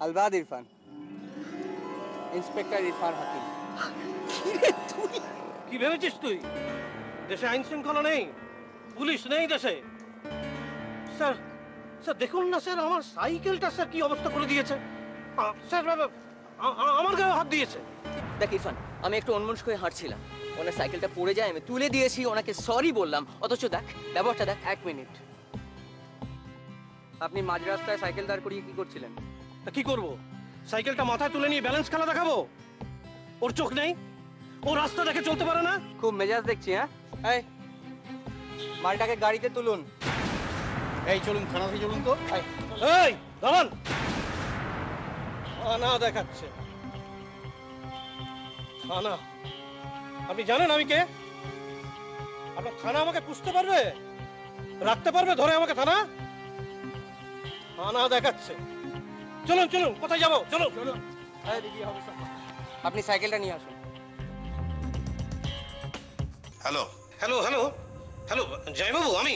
আলবাদ Irfan, inspector Irfan হাকিম। তুই কি ভেবেছিস তুই? দেশে আইন শৃঙ্খলা নেই, পুলিশ নেই দেশে। স্যার স্যার দেখুন না স্যার, আমার সাইকেলটা স্যার কি অবস্থা করে দিয়েছে। স্যার আমার গায়ে হাত দিয়েছে। দেখ ইরফান, আমি একটু অন্মনস্ক হয়ে হাঁটছিলাম, ওনার সাইকেলটা পড়ে যায়, আমি তুলে দিয়েছি, ওনাকে সরি বললাম, অথচ দেখ ব্যবহারটা দেখ। 1 মিনিট, আপনি মাঝ রাস্তায় সাইকেল দাঁড় করিয়ে কি করছিলেন? তা কি করব? সাইকেলটা মাথায় তুলে নিয়ে ব্যালেন্স খেলা দেখাবো? ওর চোখ নেই? ও রাস্তা দেখে চলতে পারে না? খুব মেজাজ দেখছি। হ্যাঁ, এই মালটাকে গাড়িতে তুলুন। এই চলুন, থানাতে চলুন তো। এই দাঁড়ান, থানা দেখাচ্ছে। থানা? আপনি জানেন আমি কে? আপনার থানা আমাকে পুষতে পারবে, রাখতে পারবে ধরে আমাকে? থানা থানা দেখাচ্ছে। চলুন চলুন, কোথায় যাবো? চলুন চলুন। আপনি সাইকেলটা নিয়ে আসুন। হ্যালো হ্যালো হ্যালো হ্যালো, জয়বাবু আমি।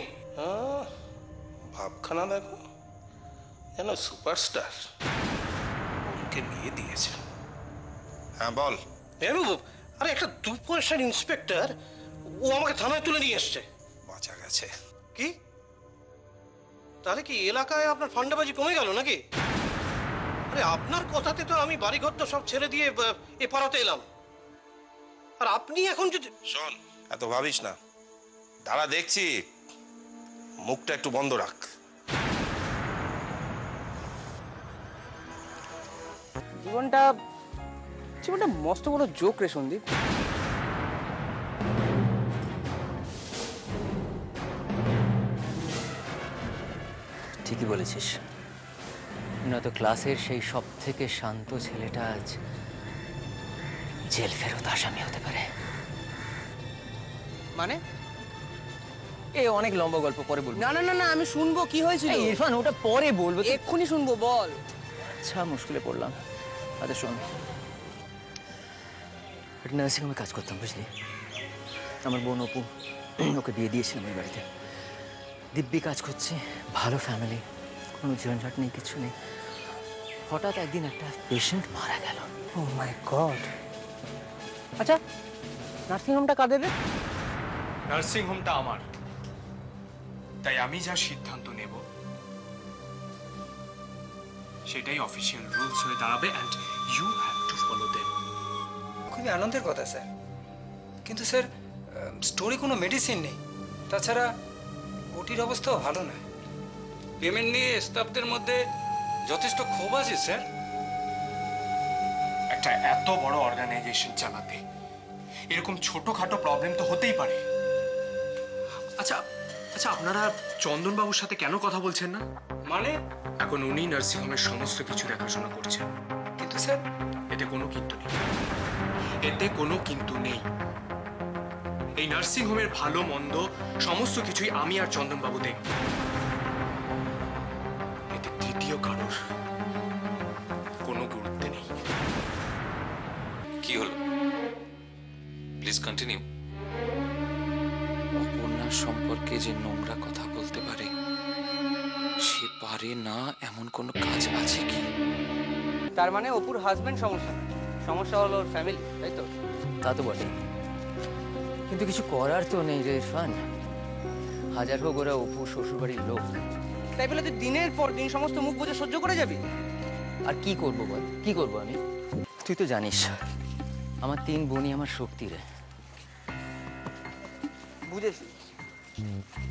ভাবখানা দেখো, যেন সুপারস্টার ওকে বিয়ে দিয়েছে। হ্যাঁ বল। জয়বাবু, আরে একটা 2 পয়সার ইন্সপেক্টর, ও আমাকে থানায় তুলে নিয়ে এসছে। বাঁচা গেছে। কি? তাহলে কি এলাকায় আপনার ফান্ডাবাজি কমে গেল নাকি? আরে আপনার কথাতে তো আমি বাড়িঘর তো সব ছেড়ে দিয়ে এ পাড়াতে এলাম, আর আপনি এখন যদি... শোন, এত ভাবিস না, দাঁড়া দেখছি, মুখটা একটু বন্ধ রাখ। জীবনটা জীবনটা মস্ত বড় জোক রে সন্দীপ। ঠিকই বলেছিস, নয়তো ক্লাসের সেই সব থেকে শান্ত ছেলেটা আজ জেল ফেরত আসামি হতে পারে। মানে? এ অনেক লম্বা গল্প, পরে বলবো। না না না না, আমি শুনবো কি হয়েছিল। এই ইরফান, ওটা পরে বলবো। এক্ষুনি শুনবো, বল। আচ্ছা, মুশকিলে পড়লাম। আচ্ছা শোন, একটা নার্সিং হোমে কাজ করতাম, বুঝলি? আমার বোন অপু, ওকে বিয়ে দিয়েছিলাম ওই বাড়িতে। দিব্যি কাজ করছি, ভালো ফ্যামিলি, কোনো ঝঞ্ঝাট নেই, কিছু নেই। হঠাৎ একদিন একটা পেশেন্ট মারা গেল। ও মাই গড। আচ্ছা, নার্সিং হোমটা কাদের রে? নার্সিং হোমটা আমার, তাই আমি যা সিদ্ধান্ত নেব সেটাই অফিসিয়াল রুলস হয়ে দাঁড়াবে, and you have to follow them. খুবই আনন্দের কথা স্যার, কিন্তু স্যার স্টোরে কোনো মেডিসিন নেই, তাছাড়া ওটির অবস্থাও ভালো নয়। পেমেন্ট নিয়ে স্টাফদের মধ্যে যথেষ্ট ক্ষোভ আছে স্যার। একটা এত বড় অর্গানাইজেশন চালাতে এরকম ছোটখাটো প্রবলেম তো হতেই পারে। আচ্ছা আচ্ছা, আপনারা চন্দন বাবুর সাথে কেন কথা বলছেন না? মানে? এখন উনি নার্সিং হোমের সমস্ত কিছু দেখাশোনা করছেন। কিন্তু স্যার, এতে কোনো কিন্তু নেই, এতে কোনো কিন্তু নেই। এই নার্সিং হোমের ভালো মন্দ সমস্ত কিছুই আমি আর চন্দন বাবু দেখব। এতে তৃতীয় কারোর কোনো গুরুত্ব নেই। কি হলো? Please continue. অপর্ণা সম্পর্কে যে নোংরা কথা বলতে পারে, সে পারে না এমন কোনো কাজ আছে কি? তার মানে অপুর হাজবেন্ড সমস্যা না, সমস্যা হলো ওর ফ্যামিলি, তাই তো? তা তো বটে, কিন্তু কিছু করার তো নেই রে ইরফান। হাজার হোক ওরা অপুর শ্বশুরবাড়ির লোক। তাই বলে তুই দিনের পর দিন সমস্ত মুখ বুঝে সহ্য করে যাবি? আর কি করবো বল, কি করবো আমি? তুই তো জানিস আমার 3 বোনই আমার শক্তি রে। বুঝেছি,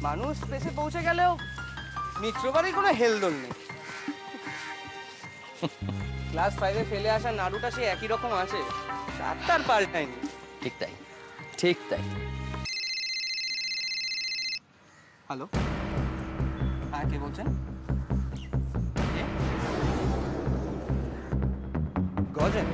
মানুষ স্পেসে পৌঁছে গেলেও মিত্রবাড়ির কোনো হেলদোল নেই। ক্লাস 5-এ ফেলে আসা নাড়ুটা সে একই রকম আছে, সাতটার পাল্টায়নি। ঠিক তাই, ঠিক তাই। হ্যালো, হ্যাঁ কে বলছেন? গজেন?